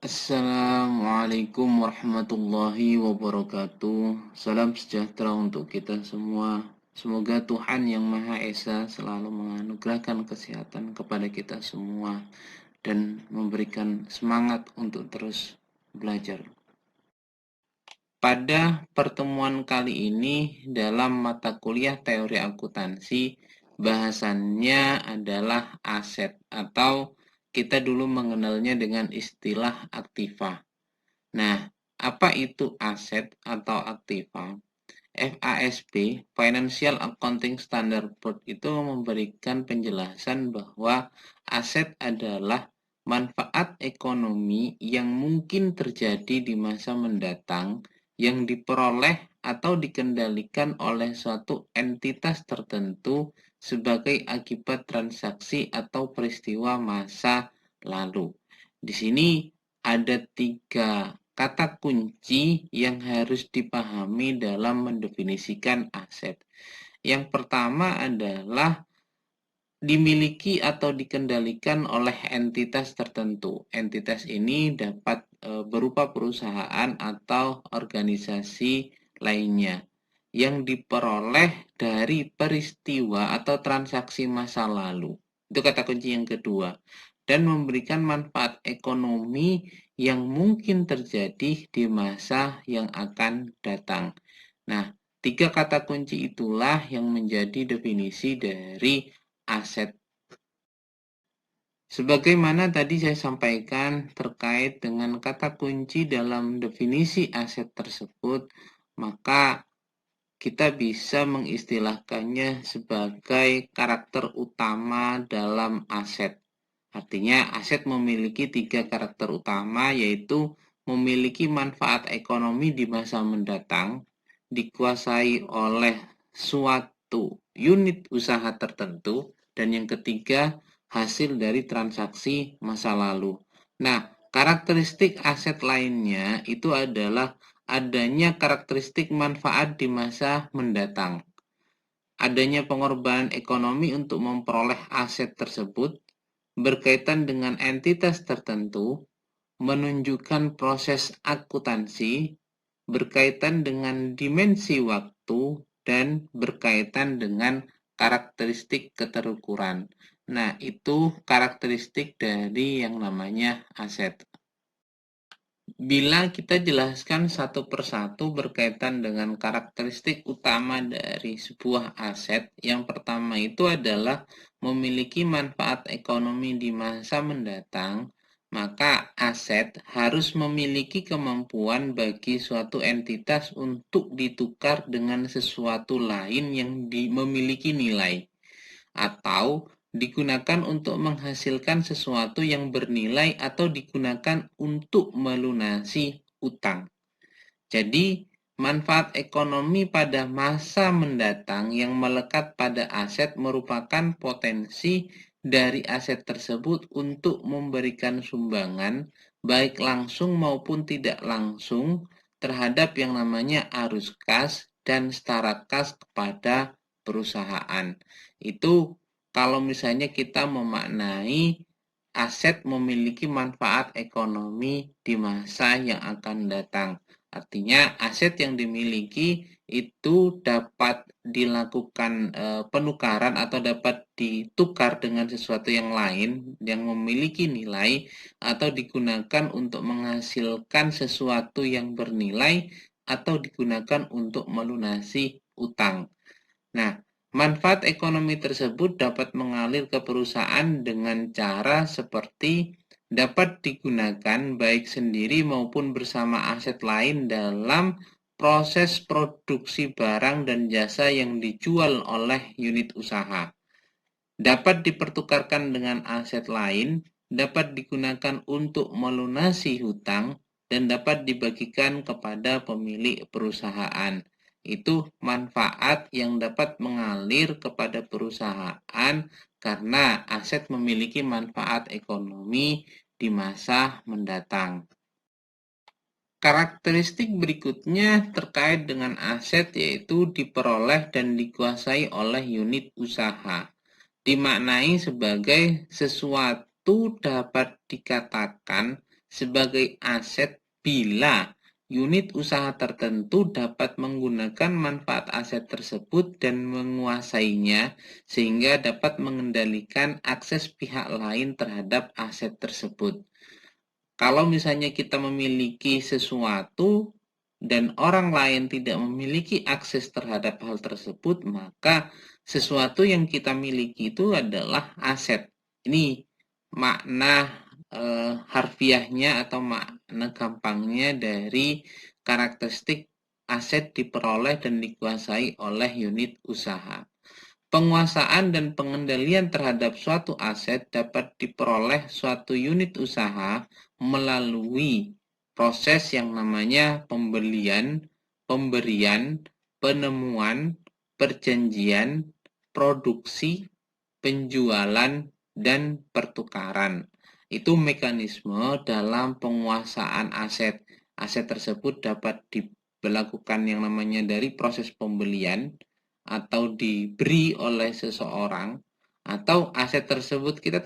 Assalamualaikum warahmatullahi wabarakatuh. Salam sejahtera untuk kita semua. Semoga Tuhan Yang Maha Esa selalu menganugerahkan kesehatan kepada kita semua dan memberikan semangat untuk terus belajar. Pada pertemuan kali ini dalam mata kuliah teori akuntansi, bahasannya adalah aset atau kita dulu mengenalnya dengan istilah aktiva. Nah, apa itu aset atau aktiva? FASB, Financial Accounting Standard Board, itu memberikan penjelasan bahwa aset adalah manfaat ekonomi yang mungkin terjadi di masa mendatang yang diperoleh atau dikendalikan oleh suatu entitas tertentu sebagai akibat transaksi atau peristiwa masa lalu. Di sini ada 3 kata kunci yang harus dipahami dalam mendefinisikan aset. Yang pertama adalah dimiliki atau dikendalikan oleh entitas tertentu. Entitas ini dapat berupa perusahaan atau organisasi lainnya yang diperoleh dari peristiwa atau transaksi masa lalu. Itu kata kunci yang kedua. Dan memberikan manfaat ekonomi yang mungkin terjadi di masa yang akan datang. Nah, 3 kata kunci itulah yang menjadi definisi dari aset. Sebagaimana tadi saya sampaikan terkait dengan kata kunci dalam definisi aset tersebut, maka kita bisa mengistilahkannya sebagai karakter utama dalam aset. Artinya aset memiliki 3 karakter utama, yaitu memiliki manfaat ekonomi di masa mendatang, dikuasai oleh suatu unit usaha tertentu, dan yang ketiga hasil dari transaksi masa lalu. Nah, karakteristik aset lainnya itu adalah adanya karakteristik manfaat di masa mendatang. Adanya pengorbanan ekonomi untuk memperoleh aset tersebut berkaitan dengan entitas tertentu, menunjukkan proses akuntansi, berkaitan dengan dimensi waktu, dan berkaitan dengan karakteristik keterukuran. Nah, itu karakteristik dari yang namanya aset. Bila kita jelaskan satu persatu berkaitan dengan karakteristik utama dari sebuah aset, yang pertama itu adalah memiliki manfaat ekonomi di masa mendatang, maka aset harus memiliki kemampuan bagi suatu entitas untuk ditukar dengan sesuatu lain yang memiliki nilai, atau digunakan untuk menghasilkan sesuatu yang bernilai atau digunakan untuk melunasi utang. Jadi, manfaat ekonomi pada masa mendatang yang melekat pada aset merupakan potensi dari aset tersebut untuk memberikan sumbangan, baik langsung maupun tidak langsung, terhadap yang namanya arus kas dan setara kas kepada perusahaan. Itu kalau misalnya kita memaknai aset memiliki manfaat ekonomi di masa yang akan datang. Artinya aset yang dimiliki itu dapat dilakukan penukaran atau dapat ditukar dengan sesuatu yang lain yang memiliki nilai atau digunakan untuk menghasilkan sesuatu yang bernilai atau digunakan untuk melunasi utang. Nah, manfaat ekonomi tersebut dapat mengalir ke perusahaan dengan cara seperti dapat digunakan baik sendiri maupun bersama aset lain dalam proses produksi barang dan jasa yang dijual oleh unit usaha. Dapat dipertukarkan dengan aset lain, dapat digunakan untuk melunasi hutang, dan dapat dibagikan kepada pemilik perusahaan. Itu manfaat yang dapat mengalir kepada perusahaan karena aset memiliki manfaat ekonomi di masa mendatang. Karakteristik berikutnya terkait dengan aset yaitu diperoleh dan dikuasai oleh unit usaha. Dimaknai sebagai sesuatu dapat dikatakan sebagai aset bila unit usaha tertentu dapat menggunakan manfaat aset tersebut dan menguasainya sehingga dapat mengendalikan akses pihak lain terhadap aset tersebut. Kalau misalnya kita memiliki sesuatu dan orang lain tidak memiliki akses terhadap hal tersebut, maka sesuatu yang kita miliki itu adalah aset. Ini makna harfiahnya atau makna gampangnya dari karakteristik aset diperoleh dan dikuasai oleh unit usaha. Penguasaan dan pengendalian terhadap suatu aset dapat diperoleh suatu unit usaha melalui proses yang namanya pembelian, pemberian, penemuan, perjanjian, produksi, penjualan, dan pertukaran. Itu mekanisme dalam penguasaan aset. Aset tersebut dapat dilakukan yang namanya dari proses pembelian atau diberi oleh seseorang, atau aset tersebut kita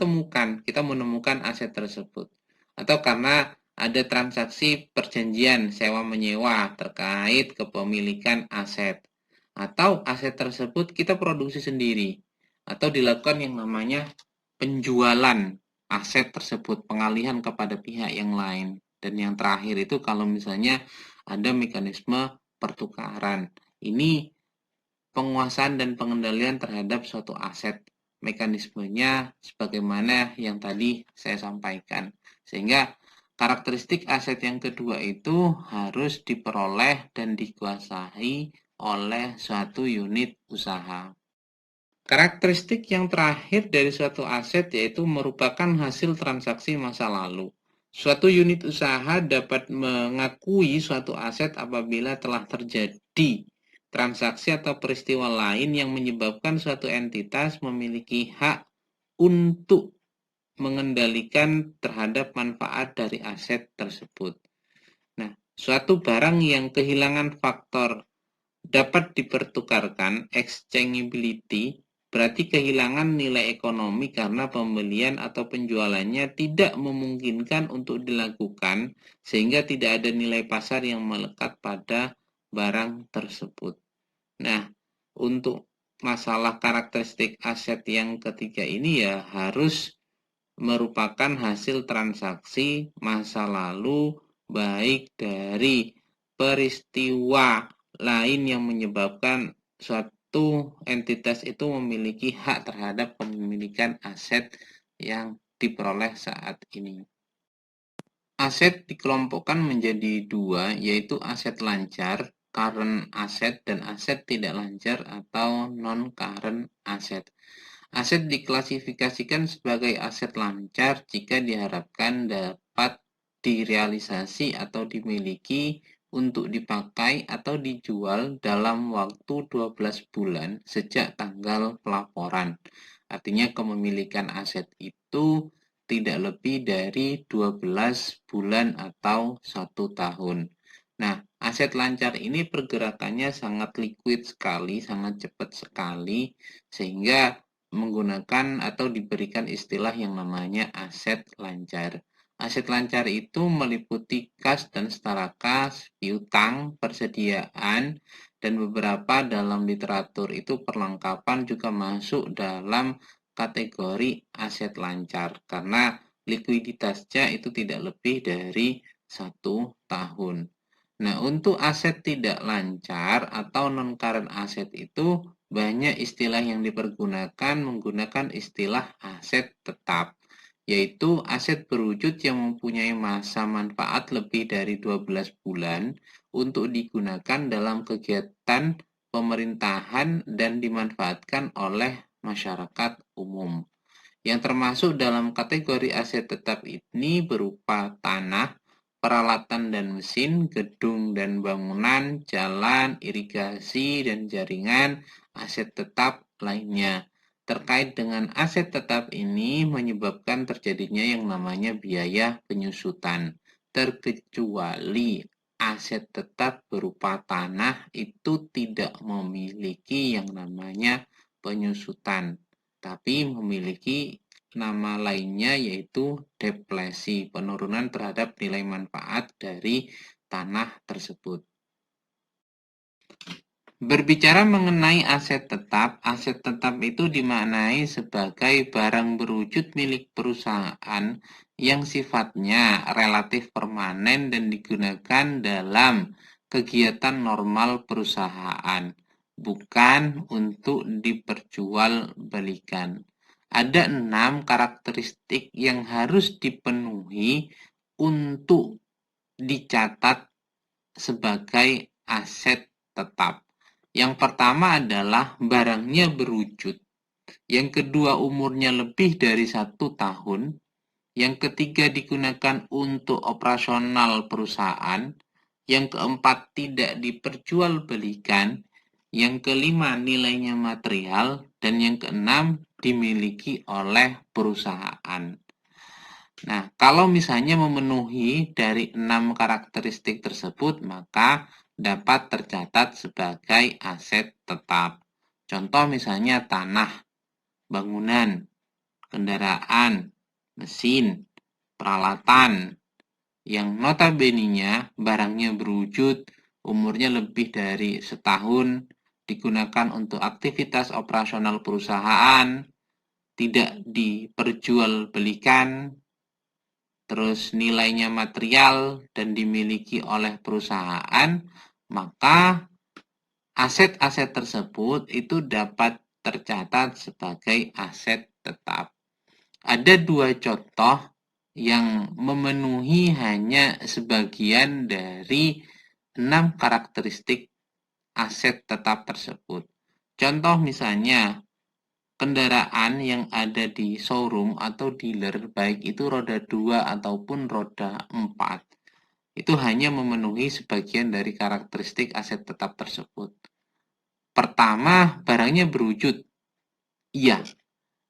menemukan aset tersebut, atau karena ada transaksi perjanjian sewa menyewa terkait kepemilikan aset, atau aset tersebut kita produksi sendiri, atau dilakukan yang namanya penjualan aset tersebut, pengalihan kepada pihak yang lain. Dan yang terakhir itu kalau misalnya ada mekanisme pertukaran. Ini penguasaan dan pengendalian terhadap suatu aset. Mekanismenya sebagaimana yang tadi saya sampaikan. Sehingga karakteristik aset yang kedua itu harus diperoleh dan dikuasai oleh suatu unit usaha. Karakteristik yang terakhir dari suatu aset yaitu merupakan hasil transaksi masa lalu. Suatu unit usaha dapat mengakui suatu aset apabila telah terjadi transaksi atau peristiwa lain yang menyebabkan suatu entitas memiliki hak untuk mengendalikan terhadap manfaat dari aset tersebut. Nah, suatu barang yang kehilangan faktor dapat dipertukarkan, exchangeability, berarti kehilangan nilai ekonomi karena pembelian atau penjualannya tidak memungkinkan untuk dilakukan sehingga tidak ada nilai pasar yang melekat pada barang tersebut. Nah, untuk masalah karakteristik aset yang ketiga ini ya harus merupakan hasil transaksi masa lalu baik dari peristiwa lain yang menyebabkan suatu entitas itu memiliki hak terhadap kepemilikan aset yang diperoleh saat ini. Aset dikelompokkan menjadi dua, yaitu aset lancar, current asset, dan aset tidak lancar atau non-current asset. Aset diklasifikasikan sebagai aset lancar jika diharapkan dapat direalisasi atau dimiliki untuk dipakai atau dijual dalam waktu 12 bulan sejak tanggal pelaporan. Artinya kepemilikan aset itu tidak lebih dari 12 bulan atau 1 tahun. Nah, aset lancar ini pergerakannya sangat liquid sekali, sangat cepat sekali, sehingga menggunakan atau diberikan istilah yang namanya aset lancar. Aset lancar itu meliputi kas dan setara kas, piutang, persediaan, dan beberapa dalam literatur itu perlengkapan juga masuk dalam kategori aset lancar karena likuiditasnya itu tidak lebih dari 1 tahun. Nah, untuk aset tidak lancar atau non-current aset itu banyak istilah yang dipergunakan menggunakan istilah aset tetap, yaitu aset berwujud yang mempunyai masa manfaat lebih dari 12 bulan untuk digunakan dalam kegiatan pemerintahan dan dimanfaatkan oleh masyarakat umum. Yang termasuk dalam kategori aset tetap ini berupa tanah, peralatan dan mesin, gedung dan bangunan, jalan, irigasi, dan jaringan aset tetap lainnya. Terkait dengan aset tetap ini menyebabkan terjadinya yang namanya biaya penyusutan, terkecuali aset tetap berupa tanah itu tidak memiliki yang namanya penyusutan, tapi memiliki nama lainnya yaitu depresi, penurunan terhadap nilai manfaat dari tanah tersebut. Berbicara mengenai aset tetap itu dimaknai sebagai barang berwujud milik perusahaan yang sifatnya relatif permanen dan digunakan dalam kegiatan normal perusahaan, bukan untuk diperjualbelikan. Ada 6 karakteristik yang harus dipenuhi untuk dicatat sebagai aset tetap. Yang pertama adalah barangnya berwujud. Yang kedua umurnya lebih dari 1 tahun. Yang ketiga digunakan untuk operasional perusahaan. Yang keempat tidak diperjualbelikan. Yang kelima nilainya material. Dan yang keenam dimiliki oleh perusahaan. Nah, kalau misalnya memenuhi dari 6 karakteristik tersebut, maka dapat tercatat sebagai aset tetap. Contoh misalnya tanah, bangunan, kendaraan, mesin, peralatan, yang notabene-nya barangnya berwujud, umurnya lebih dari setahun, digunakan untuk aktivitas operasional perusahaan, tidak diperjualbelikan, terus nilainya material dan dimiliki oleh perusahaan, maka aset-aset tersebut itu dapat tercatat sebagai aset tetap. Ada 2 contoh yang memenuhi hanya sebagian dari 6 karakteristik aset tetap tersebut. Contoh misalnya kendaraan yang ada di showroom atau dealer, baik itu roda 2 ataupun roda 4, itu hanya memenuhi sebagian dari karakteristik aset tetap tersebut. Pertama, barangnya berwujud. Iya.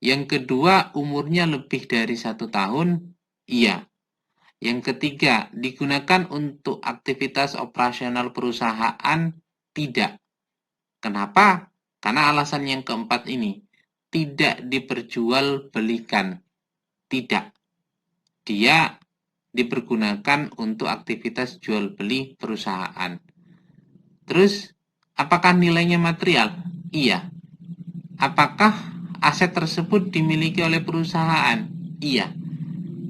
Yang kedua, umurnya lebih dari 1 tahun. Iya. Yang ketiga, digunakan untuk aktivitas operasional perusahaan. Tidak. Kenapa? Karena alasan yang keempat ini. Tidak diperjualbelikan. Tidak. Dia dipergunakan untuk aktivitas jual beli perusahaan. Terus, apakah nilainya material? Iya. Apakah aset tersebut dimiliki oleh perusahaan? Iya.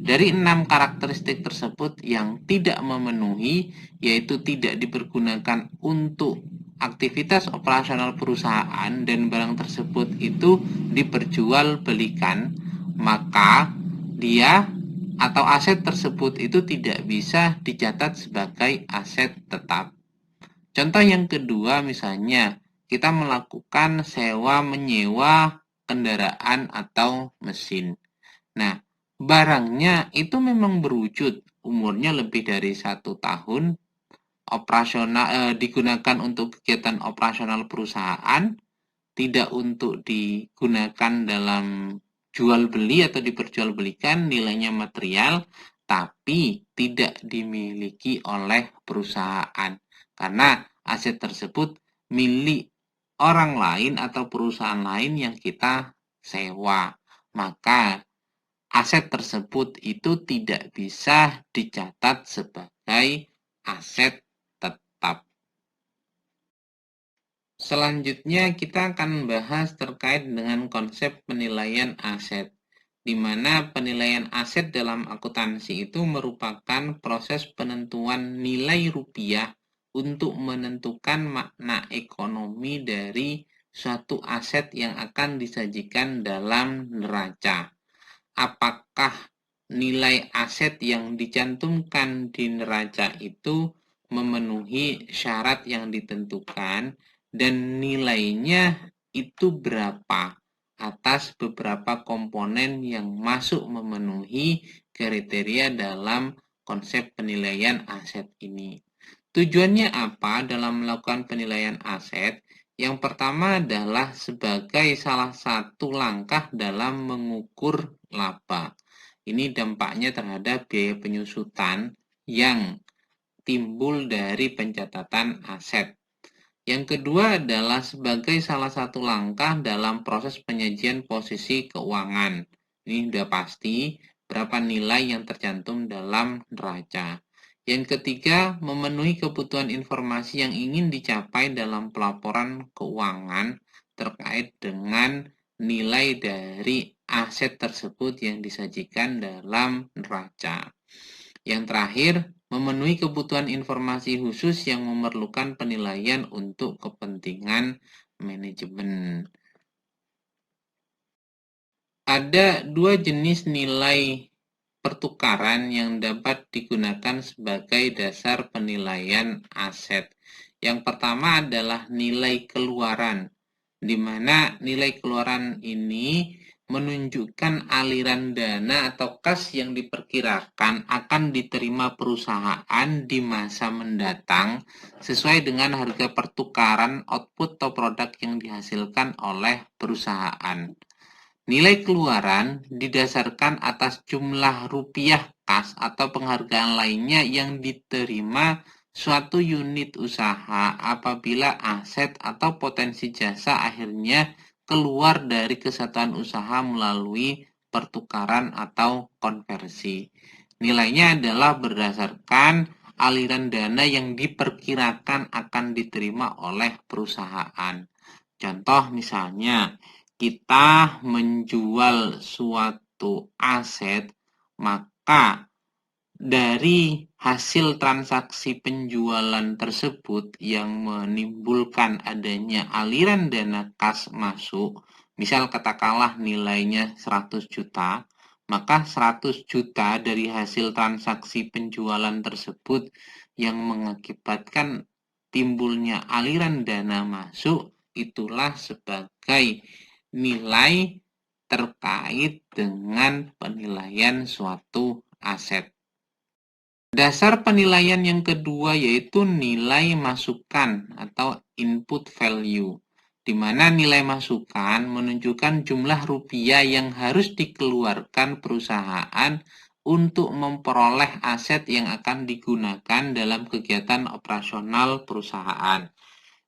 Dari 6 karakteristik tersebut yang tidak memenuhi, yaitu tidak dipergunakan untuk aktivitas operasional perusahaan dan barang tersebut itu diperjualbelikan, maka dia atau aset tersebut itu tidak bisa dicatat sebagai aset tetap. Contoh yang kedua misalnya kita melakukan sewa menyewa kendaraan atau mesin. Nah, barangnya itu memang berwujud, umurnya lebih dari 1 tahun, operasional digunakan untuk kegiatan operasional perusahaan, tidak untuk digunakan dalam jual beli atau diperjualbelikan, nilainya material, tapi tidak dimiliki oleh perusahaan. Karena aset tersebut milik orang lain atau perusahaan lain yang kita sewa. Maka aset tersebut itu tidak bisa dicatat sebagai aset tetap. Selanjutnya kita akan membahas terkait dengan konsep penilaian aset, di mana penilaian aset dalam akuntansi itu merupakan proses penentuan nilai rupiah untuk menentukan makna ekonomi dari suatu aset yang akan disajikan dalam neraca. Apakah nilai aset yang dicantumkan di neraca itu memenuhi syarat yang ditentukan dan nilainya itu berapa atas beberapa komponen yang masuk memenuhi kriteria dalam konsep penilaian aset ini. Tujuannya apa dalam melakukan penilaian aset? Yang pertama adalah sebagai salah satu langkah dalam mengukur laba. Ini dampaknya terhadap biaya penyusutan yang timbul dari pencatatan aset. Yang kedua adalah sebagai salah satu langkah dalam proses penyajian posisi keuangan. Ini udah pasti berapa nilai yang tercantum dalam neraca. Yang ketiga, memenuhi kebutuhan informasi yang ingin dicapai dalam pelaporan keuangan terkait dengan nilai dari aset tersebut yang disajikan dalam neraca. Yang terakhir, memenuhi kebutuhan informasi khusus yang memerlukan penilaian untuk kepentingan manajemen. Ada dua jenis nilai pertukaran yang dapat digunakan sebagai dasar penilaian aset. Yang pertama adalah nilai keluaran, di mana nilai keluaran ini menunjukkan aliran dana atau kas yang diperkirakan akan diterima perusahaan di masa mendatang sesuai dengan harga pertukaran output atau produk yang dihasilkan oleh perusahaan. Nilai keluaran didasarkan atas jumlah rupiah kas atau penghargaan lainnya yang diterima suatu unit usaha apabila aset atau potensi jasa akhirnya keluar dari kesatuan usaha melalui pertukaran atau konversi. Nilainya adalah berdasarkan aliran dana yang diperkirakan akan diterima oleh perusahaan. Contoh misalnya, kita menjual suatu aset, maka dari hasil transaksi penjualan tersebut yang menimbulkan adanya aliran dana kas masuk, misal katakanlah nilainya 100 juta, maka 100 juta dari hasil transaksi penjualan tersebut yang mengakibatkan timbulnya aliran dana masuk, itulah sebagai nilai terkait dengan penilaian suatu aset. Dasar penilaian yang kedua yaitu nilai masukan atau input value, di mana nilai masukan menunjukkan jumlah rupiah yang harus dikeluarkan perusahaan untuk memperoleh aset yang akan digunakan dalam kegiatan operasional perusahaan.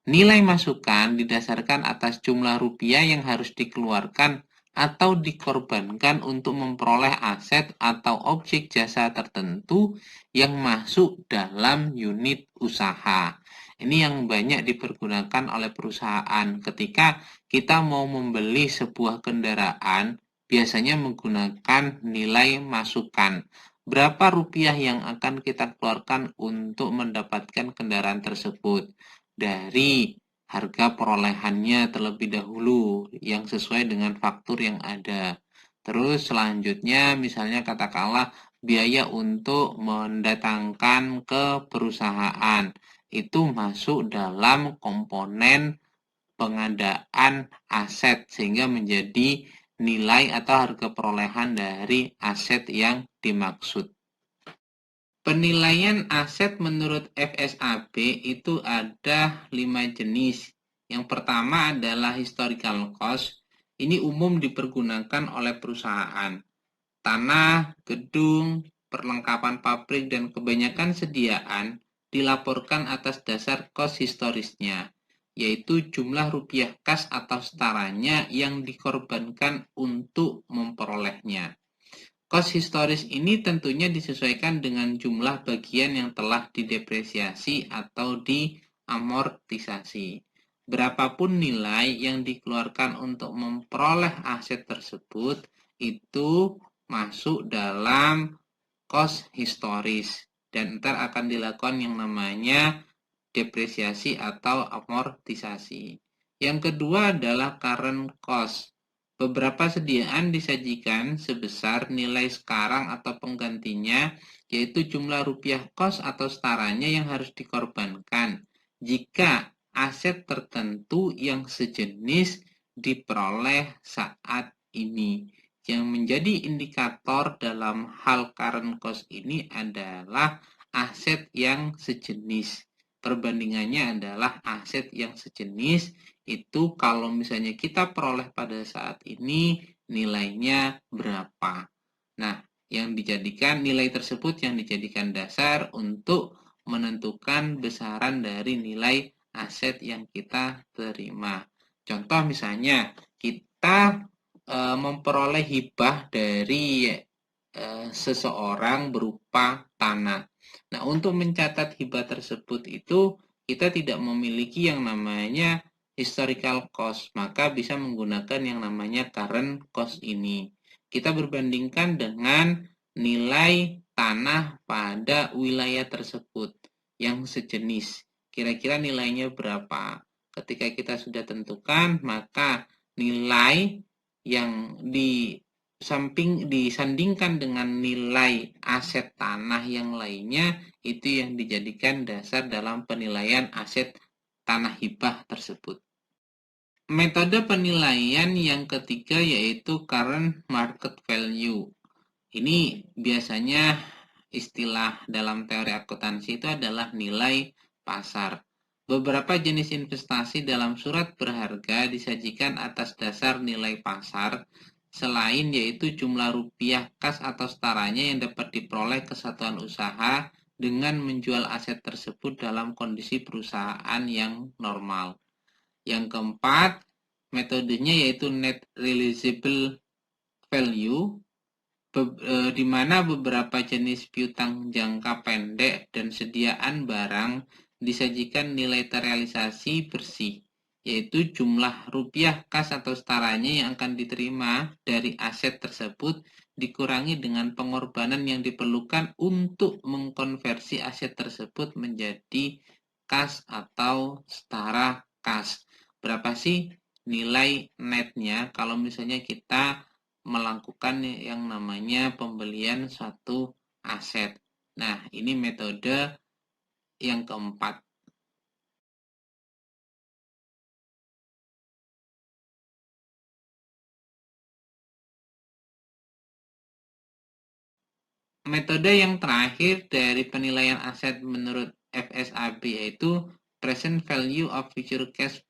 Nilai masukan didasarkan atas jumlah rupiah yang harus dikeluarkan atau dikorbankan untuk memperoleh aset atau objek jasa tertentu yang masuk dalam unit usaha. Ini yang banyak dipergunakan oleh perusahaan ketika kita mau membeli sebuah kendaraan, biasanya menggunakan nilai masukan. Berapa rupiah yang akan kita keluarkan untuk mendapatkan kendaraan tersebut? Dari harga perolehannya terlebih dahulu yang sesuai dengan faktur yang ada. Terus selanjutnya misalnya katakanlah biaya untuk mendatangkan ke perusahaan itu masuk dalam komponen pengadaan aset sehingga menjadi nilai atau harga perolehan dari aset yang dimaksud. Penilaian aset menurut FSAB itu ada 5 jenis. Yang pertama adalah historical cost. Ini umum dipergunakan oleh perusahaan. Tanah, gedung, perlengkapan pabrik, dan kebanyakan sediaan dilaporkan atas dasar kos historisnya, yaitu jumlah rupiah kas atau setaranya yang dikorbankan untuk memperolehnya. Kos historis ini tentunya disesuaikan dengan jumlah bagian yang telah didepresiasi atau diamortisasi. Berapapun nilai yang dikeluarkan untuk memperoleh aset tersebut, itu masuk dalam kos historis. Dan ntar akan dilakukan yang namanya depresiasi atau amortisasi. Yang kedua adalah current cost. Beberapa sediaan disajikan sebesar nilai sekarang atau penggantinya, yaitu jumlah rupiah kos atau setaranya yang harus dikorbankan jika aset tertentu yang sejenis diperoleh saat ini. Yang menjadi indikator dalam hal current cost ini adalah aset yang sejenis. Perbandingannya adalah aset yang sejenis itu kalau misalnya kita peroleh pada saat ini nilainya berapa. Nah, yang dijadikan nilai tersebut yang dijadikan dasar untuk menentukan besaran dari nilai aset yang kita terima. Contoh misalnya kita memperoleh hibah dari seseorang berupa tanah. Nah, untuk mencatat hibah tersebut itu kita tidak memiliki yang namanya historical cost, maka bisa menggunakan yang namanya current cost ini. Kita berbandingkan dengan nilai tanah pada wilayah tersebut yang sejenis. Kira-kira nilainya berapa? Ketika kita sudah tentukan, maka nilai yang disandingkan dengan nilai aset tanah yang lainnya itu yang dijadikan dasar dalam penilaian aset tanah hibah tersebut. Metode penilaian yang ketiga yaitu current market value. Ini biasanya istilah dalam teori akuntansi itu adalah nilai pasar. Beberapa jenis investasi dalam surat berharga disajikan atas dasar nilai pasar selain yaitu jumlah rupiah kas atau setaranya yang dapat diperoleh kesatuan usaha dengan menjual aset tersebut dalam kondisi perusahaan yang normal. Yang keempat, metodenya yaitu net realizable value, di mana beberapa jenis piutang jangka pendek dan sediaan barang disajikan nilai terrealisasi bersih, yaitu jumlah rupiah kas atau setaranya yang akan diterima dari aset tersebut dikurangi dengan pengorbanan yang diperlukan untuk mengkonversi aset tersebut menjadi kas atau setara kas. Berapa sih nilai netnya kalau misalnya kita melakukan yang namanya pembelian suatu aset. Nah, ini metode yang keempat. Metode yang terakhir dari penilaian aset menurut FSAB yaitu present value of future cash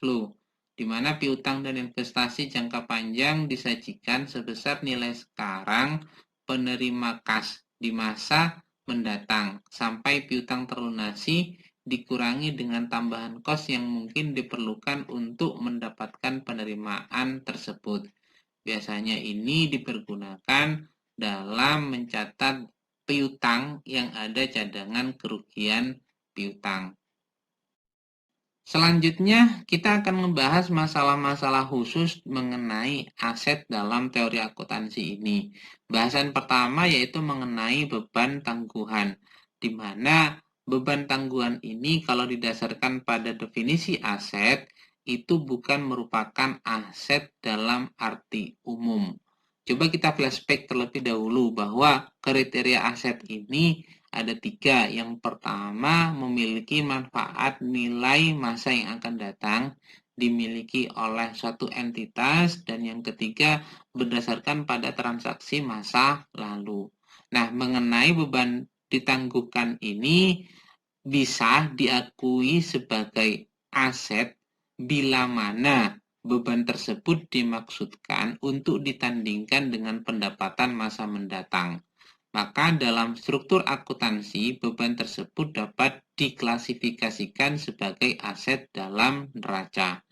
flow, di mana piutang dan investasi jangka panjang disajikan sebesar nilai sekarang penerima kas di masa mendatang sampai piutang terlunasi dikurangi dengan tambahan kos yang mungkin diperlukan untuk mendapatkan penerimaan tersebut. Biasanya ini dipergunakan dalam mencatat piutang yang ada cadangan kerugian piutang. Selanjutnya, kita akan membahas masalah-masalah khusus mengenai aset dalam teori akuntansi ini. Bahasan pertama yaitu mengenai beban tangguhan, di mana beban tangguhan ini kalau didasarkan pada definisi aset, itu bukan merupakan aset dalam arti umum. Coba kita flashback terlebih dahulu bahwa kriteria aset ini ada 3. Yang pertama, memiliki manfaat nilai masa yang akan datang dimiliki oleh suatu entitas, dan yang ketiga berdasarkan pada transaksi masa lalu. Nah, mengenai beban ditangguhkan ini bisa diakui sebagai aset bila mana beban tersebut dimaksudkan untuk ditandingkan dengan pendapatan masa mendatang. Maka dalam struktur akuntansi, beban tersebut dapat diklasifikasikan sebagai aset dalam neraca.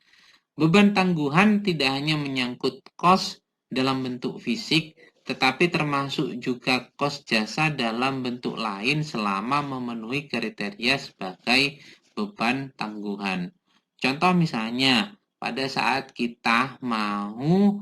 Beban tangguhan tidak hanya menyangkut kos dalam bentuk fisik, tetapi termasuk juga kos jasa dalam bentuk lain selama memenuhi kriteria sebagai beban tangguhan. Contoh misalnya, pada saat kita mau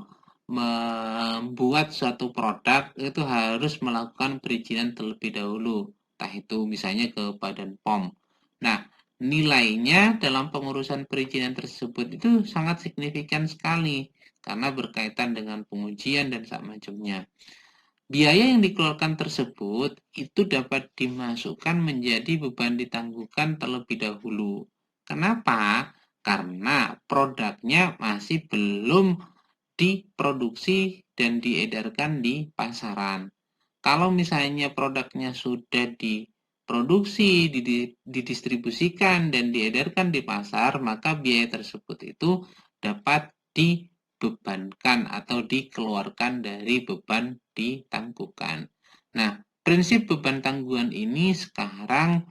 membuat suatu produk itu harus melakukan perizinan terlebih dahulu, entah itu misalnya ke Badan POM. Nah, nilainya dalam pengurusan perizinan tersebut itu sangat signifikan sekali karena berkaitan dengan pengujian dan semacamnya. Biaya yang dikeluarkan tersebut itu dapat dimasukkan menjadi beban ditangguhkan terlebih dahulu. Kenapa? Karena produknya masih belum diproduksi dan diedarkan di pasaran. Kalau misalnya produknya sudah diproduksi, didistribusikan, dan diedarkan di pasar, maka biaya tersebut itu dapat dibebankan atau dikeluarkan dari beban ditangguhkan. Nah, prinsip beban tangguhan ini sekarang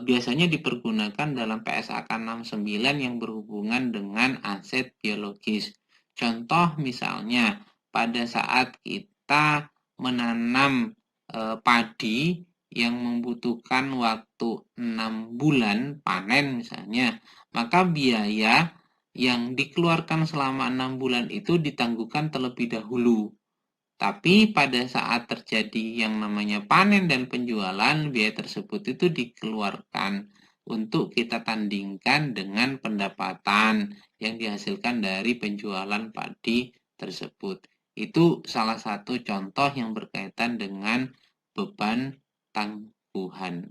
biasanya dipergunakan dalam PSAK 69 yang berhubungan dengan aset biologis. Contoh misalnya pada saat kita menanam padi yang membutuhkan waktu 6 bulan panen misalnya, maka biaya yang dikeluarkan selama 6 bulan itu ditangguhkan terlebih dahulu. Tapi pada saat terjadi yang namanya panen dan penjualan, biaya tersebut itu dikeluarkan untuk kita tandingkan dengan pendapatan yang dihasilkan dari penjualan padi tersebut. Itu salah satu contoh yang berkaitan dengan beban tangguhan.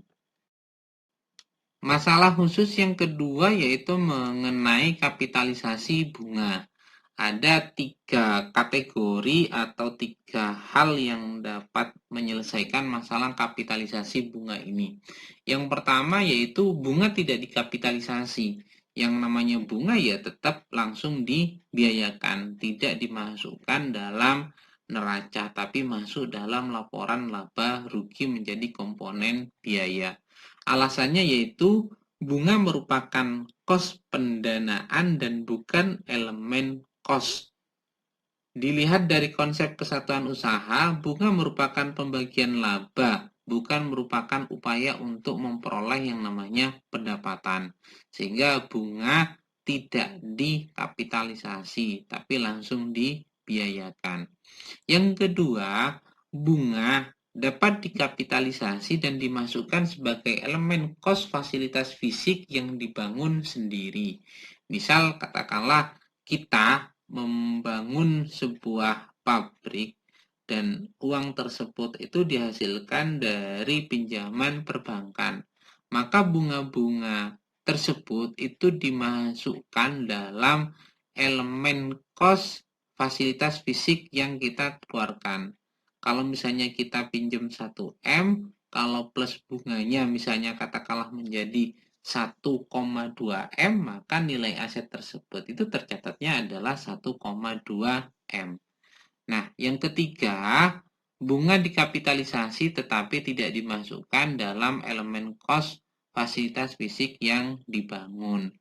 Masalah khusus yang kedua yaitu mengenai kapitalisasi bunga. Ada 3 kategori atau 3 hal yang dapat menyelesaikan masalah kapitalisasi bunga ini. Yang pertama yaitu bunga tidak dikapitalisasi. Yang namanya bunga ya tetap langsung dibiayakan, tidak dimasukkan dalam neraca, tapi masuk dalam laporan laba rugi menjadi komponen biaya. Alasannya yaitu bunga merupakan kos pendanaan dan bukan elemen kos. Dilihat dari konsep kesatuan usaha, bunga merupakan pembagian laba, bukan merupakan upaya untuk memperoleh yang namanya pendapatan. Sehingga bunga tidak dikapitalisasi, tapi langsung dibiayakan. Yang kedua, bunga dapat dikapitalisasi dan dimasukkan sebagai elemen kos fasilitas fisik yang dibangun sendiri. Misal katakanlah kita membangun sebuah pabrik dan uang tersebut itu dihasilkan dari pinjaman perbankan. Maka bunga-bunga tersebut itu dimasukkan dalam elemen kos fasilitas fisik yang kita keluarkan. Kalau misalnya kita pinjam 1M, kalau plus bunganya misalnya katakanlah menjadi 1,2M, maka nilai aset tersebut itu tercatatnya adalah 1,2M. Nah, yang ketiga, bunga dikapitalisasi tetapi tidak dimasukkan dalam elemen kos fasilitas fisik yang dibangun.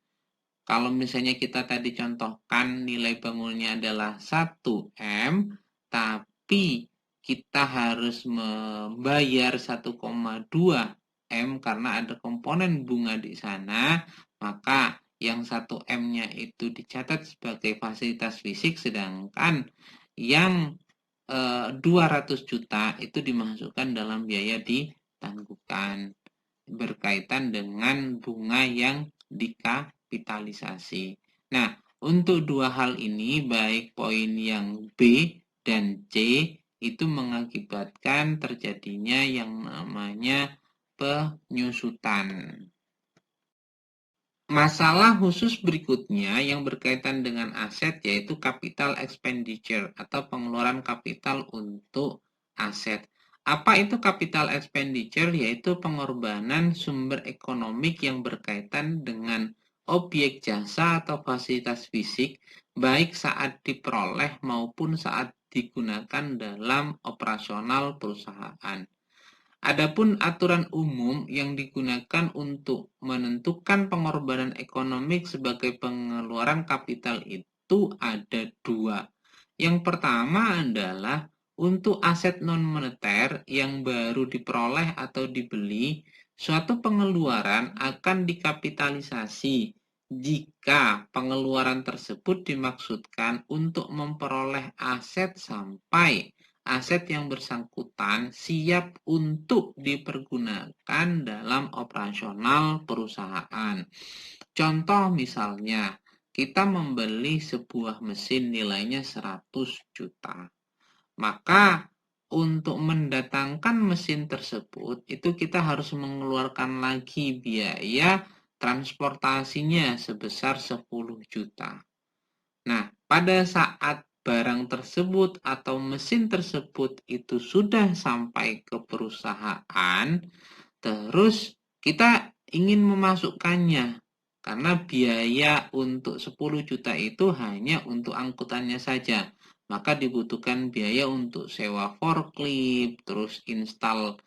Kalau misalnya kita tadi contohkan nilai bangunnya adalah 1M, tapi kita harus membayar 1,2M karena ada komponen bunga di sana, maka yang 1M-nya itu dicatat sebagai fasilitas fisik, sedangkan yang 200 juta itu dimasukkan dalam biaya ditangguhkan berkaitan dengan bunga yang dikapitalisasi. Nah, untuk dua hal ini, baik poin yang B dan C, itu mengakibatkan terjadinya yang namanya penyusutan. Masalah khusus berikutnya yang berkaitan dengan aset yaitu capital expenditure atau pengeluaran kapital untuk aset. Apa itu capital expenditure? Yaitu pengorbanan sumber ekonomik yang berkaitan dengan objek jasa atau fasilitas fisik baik saat diperoleh maupun saat digunakan dalam operasional perusahaan. Adapun aturan umum yang digunakan untuk menentukan pengorbanan ekonomi sebagai pengeluaran kapital itu ada dua. Yang pertama adalah untuk aset non-moneter yang baru diperoleh atau dibeli, suatu pengeluaran akan dikapitalisasi jika pengeluaran tersebut dimaksudkan untuk memperoleh aset sampai aset yang bersangkutan siap untuk dipergunakan dalam operasional perusahaan. Contoh misalnya, kita membeli sebuah mesin nilainya 100 juta. Maka untuk mendatangkan mesin tersebut itu kita harus mengeluarkan lagi biaya transportasinya sebesar 10 juta. Nah, pada saat barang tersebut atau mesin tersebut itu sudah sampai ke perusahaan, terus kita ingin memasukkannya karena biaya untuk 10 juta itu hanya untuk angkutannya saja. Maka dibutuhkan biaya untuk sewa forklift, terus install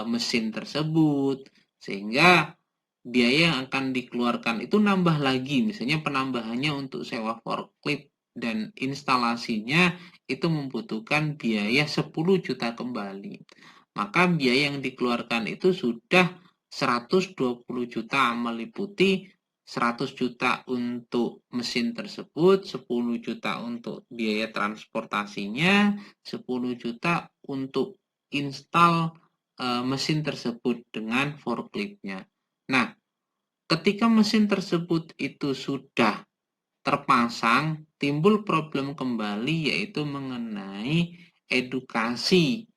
mesin tersebut, sehingga biaya yang akan dikeluarkan itu nambah lagi. Misalnya penambahannya untuk sewa forklift dan instalasinya itu membutuhkan biaya 10 juta kembali. Maka biaya yang dikeluarkan itu sudah 120 juta meliputi 100 juta untuk mesin tersebut, 10 juta untuk biaya transportasinya, 10 juta untuk install mesin tersebut dengan forkliftnya. Nah, ketika mesin tersebut itu sudah terpasang, timbul problem kembali yaitu mengenai edukasi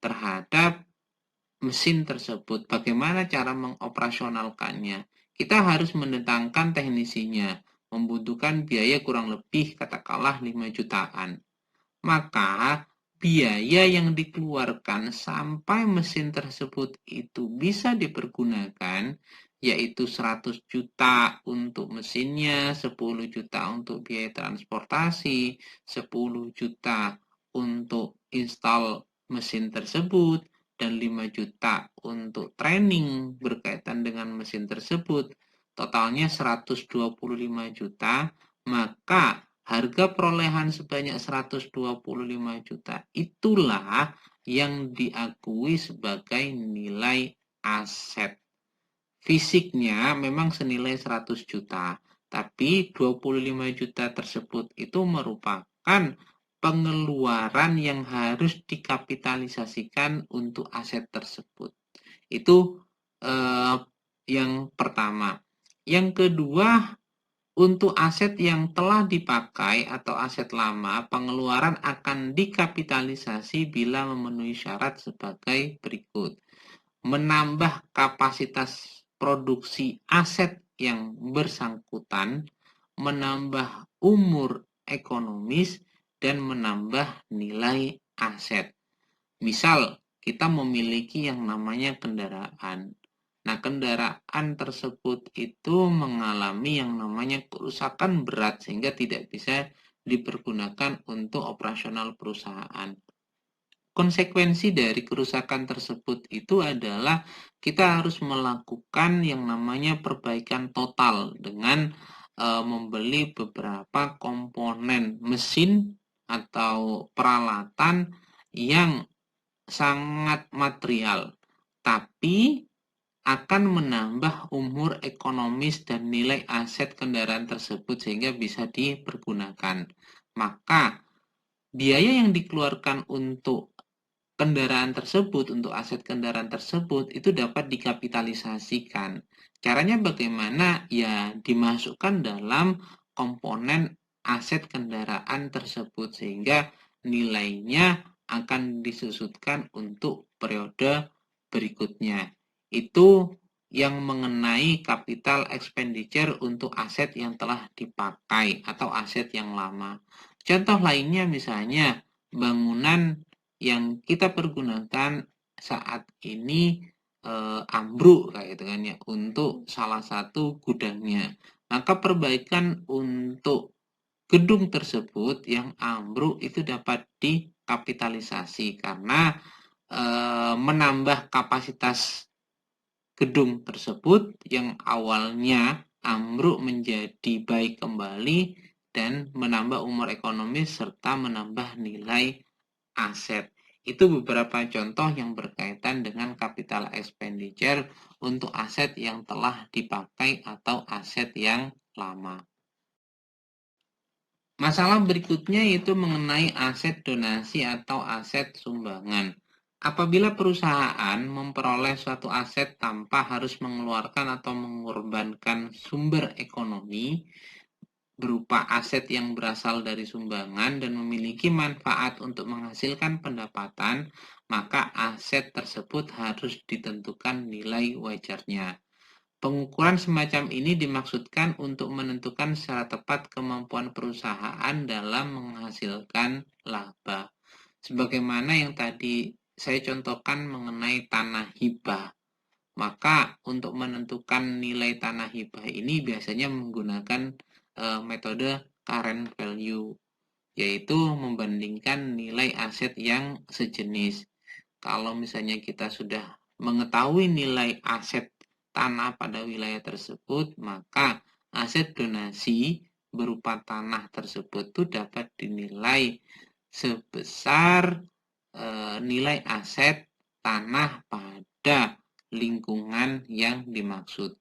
terhadap mesin tersebut. Bagaimana cara mengoperasionalkannya? Kita harus mendatangkan teknisinya, membutuhkan biaya kurang lebih katakanlah 5 jutaan. Maka biaya yang dikeluarkan sampai mesin tersebut itu bisa dipergunakan yaitu 100 juta untuk mesinnya, 10 juta untuk biaya transportasi, 10 juta untuk install mesin tersebut, dan 5 juta untuk training berkaitan dengan mesin tersebut. Totalnya 125 juta, maka harga perolehan sebanyak 125 juta itulah yang diakui sebagai nilai aset. Fisiknya memang senilai 100 juta, tapi 25 juta tersebut itu merupakan pengeluaran yang harus dikapitalisasikan untuk aset tersebut. Itu yang pertama. Yang kedua, untuk aset yang telah dipakai atau aset lama, pengeluaran akan dikapitalisasi bila memenuhi syarat sebagai berikut. Menambah kapasitas produksi aset yang bersangkutan, menambah umur ekonomis, dan menambah nilai aset. Misal, kita memiliki yang namanya kendaraan. Nah, kendaraan tersebut itu mengalami yang namanya kerusakan berat sehingga tidak bisa dipergunakan untuk operasional perusahaan. Konsekuensi dari kerusakan tersebut itu adalah kita harus melakukan yang namanya perbaikan total dengan membeli beberapa komponen mesin atau peralatan yang sangat material, tapi akan menambah umur ekonomis dan nilai aset kendaraan tersebut sehingga bisa dipergunakan. Maka biaya yang dikeluarkan untuk kendaraan tersebut, untuk aset kendaraan tersebut itu dapat dikapitalisasikan. Caranya bagaimana? Ya, dimasukkan dalam komponen aset kendaraan tersebut sehingga nilainya akan disusutkan untuk periode berikutnya. Itu yang mengenai capital expenditure untuk aset yang telah dipakai atau aset yang lama. Contoh lainnya misalnya bangunan yang kita pergunakan saat ini ambruk kayak gitu kan ya untuk salah satu gudangnya. Maka perbaikan untuk gedung tersebut yang ambruk itu dapat dikapitalisasi karena menambah kapasitas gedung tersebut yang awalnya ambruk menjadi baik kembali dan menambah umur ekonomis serta menambah nilai aset. Itu beberapa contoh yang berkaitan dengan capital expenditure untuk aset yang telah dipakai atau aset yang lama. Masalah berikutnya yaitu mengenai aset donasi atau aset sumbangan. Apabila perusahaan memperoleh suatu aset tanpa harus mengeluarkan atau mengorbankan sumber ekonomi berupa aset yang berasal dari sumbangan dan memiliki manfaat untuk menghasilkan pendapatan, maka aset tersebut harus ditentukan nilai wajarnya. Pengukuran semacam ini dimaksudkan untuk menentukan secara tepat kemampuan perusahaan dalam menghasilkan laba. Sebagaimana yang tadi saya contohkan mengenai tanah hibah. Maka untuk menentukan nilai tanah hibah ini biasanya menggunakan metode current value, yaitu membandingkan nilai aset yang sejenis. Kalau misalnya kita sudah mengetahui nilai aset tanah pada wilayah tersebut, maka aset donasi berupa tanah tersebut itu dapat dinilai sebesar nilai aset tanah pada lingkungan yang dimaksud.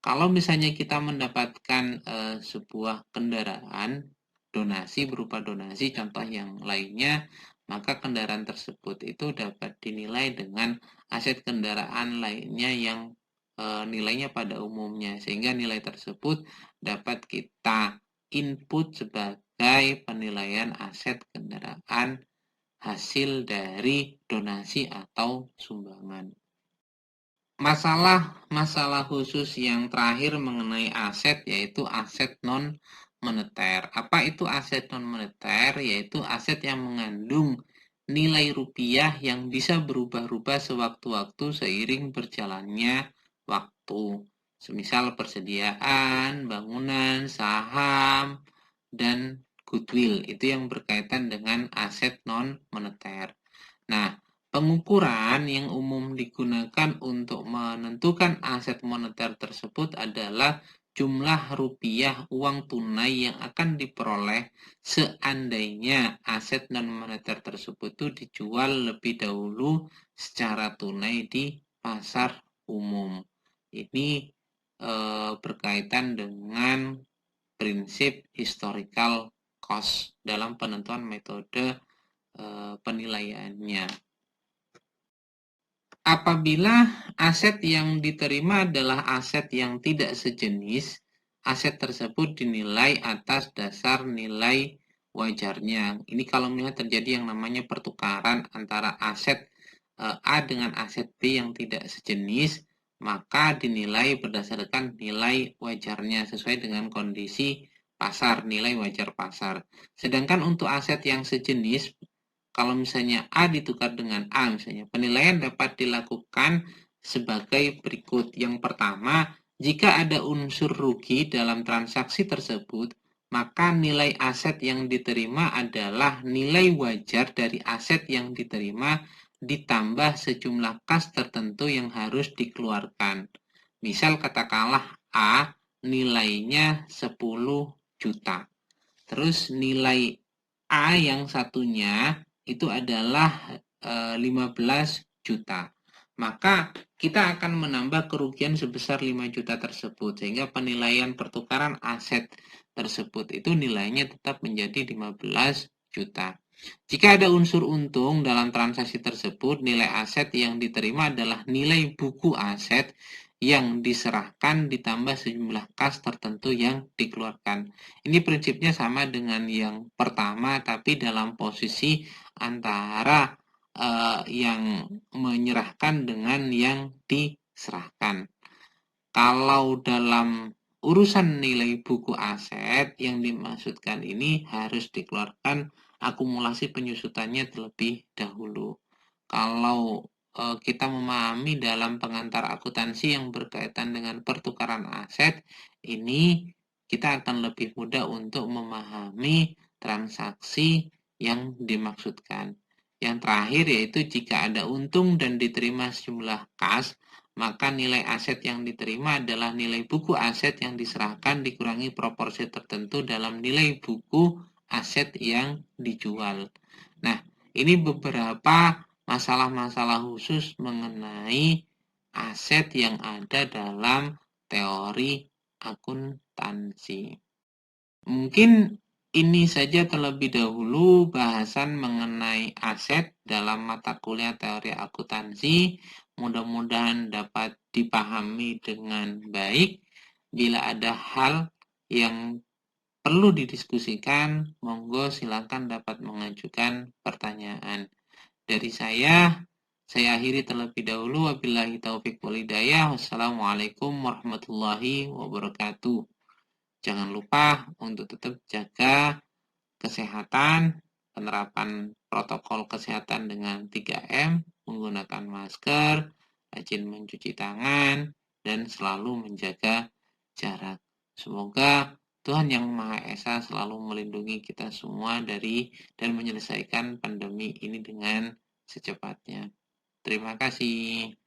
Kalau misalnya kita mendapatkan sebuah kendaraan donasi berupa donasi, contoh yang lainnya, maka kendaraan tersebut itu dapat dinilai dengan aset kendaraan lainnya yang nilainya pada umumnya, sehingga nilai tersebut dapat kita input sebagai penilaian aset kendaraan hasil dari donasi atau sumbangan. Masalah khusus yang terakhir mengenai aset yaitu aset non moneter. Apa itu aset non moneter? Yaitu aset yang mengandung nilai rupiah yang bisa berubah-ubah sewaktu-waktu seiring berjalannya waktu. Semisal persediaan, bangunan, saham, dan goodwill. Itu yang berkaitan dengan aset non moneter. Nah, pengukuran yang umum digunakan untuk menentukan aset moneter tersebut adalah jumlah rupiah uang tunai yang akan diperoleh seandainya aset non-moneter tersebut itu dijual lebih dahulu secara tunai di pasar umum. Ini berkaitan dengan prinsip historical cost dalam penentuan metode penilaiannya. Apabila aset yang diterima adalah aset yang tidak sejenis, aset tersebut dinilai atas dasar nilai wajarnya. Ini kalau misalnya terjadi yang namanya pertukaran antara aset A dengan aset B yang tidak sejenis, maka dinilai berdasarkan nilai wajarnya sesuai dengan kondisi pasar, nilai wajar pasar. Sedangkan untuk aset yang sejenis, kalau misalnya A ditukar dengan A misalnya, penilaian dapat dilakukan sebagai berikut. Yang pertama, jika ada unsur rugi dalam transaksi tersebut, maka nilai aset yang diterima adalah nilai wajar dari aset yang diterima ditambah sejumlah kas tertentu yang harus dikeluarkan. Misal katakanlah A nilainya 10 juta. Terus nilai A yang satunya itu adalah 15 juta. Maka kita akan menambah kerugian sebesar 5 juta tersebut, sehingga penilaian pertukaran aset tersebut itu nilainya tetap menjadi 15 juta. Jika ada unsur untung dalam transaksi tersebut, nilai aset yang diterima adalah nilai buku aset yang diserahkan ditambah sejumlah kas tertentu yang dikeluarkan. Ini prinsipnya sama dengan yang pertama, tapi dalam posisi antara yang menyerahkan dengan yang diserahkan. Kalau dalam urusan nilai buku aset yang dimaksudkan ini harus dikeluarkan akumulasi penyusutannya terlebih dahulu. Kalau kita memahami dalam pengantar akuntansi yang berkaitan dengan pertukaran aset, ini kita akan lebih mudah untuk memahami transaksi yang dimaksudkan. Yang terakhir yaitu jika ada untung dan diterima sejumlah kas, maka nilai aset yang diterima adalah nilai buku aset yang diserahkan dikurangi proporsi tertentu dalam nilai buku aset yang dijual. Nah, ini beberapa masalah-masalah khusus mengenai aset yang ada dalam teori akuntansi. Mungkin ini saja terlebih dahulu bahasan mengenai aset dalam mata kuliah teori akuntansi. Mudah-mudahan dapat dipahami dengan baik. Bila ada hal yang perlu didiskusikan, monggo silakan dapat mengajukan pertanyaan. Dari saya akhiri terlebih dahulu. Wabillahi taufik wal hidayah. Wassalamualaikum warahmatullahi wabarakatuh. Jangan lupa untuk tetap jaga kesehatan, penerapan protokol kesehatan dengan 3M, menggunakan masker, rajin mencuci tangan, dan selalu menjaga jarak. Semoga Tuhan Yang Maha Esa selalu melindungi kita semua dari dan menyelesaikan pandemi ini dengan secepatnya. Terima kasih.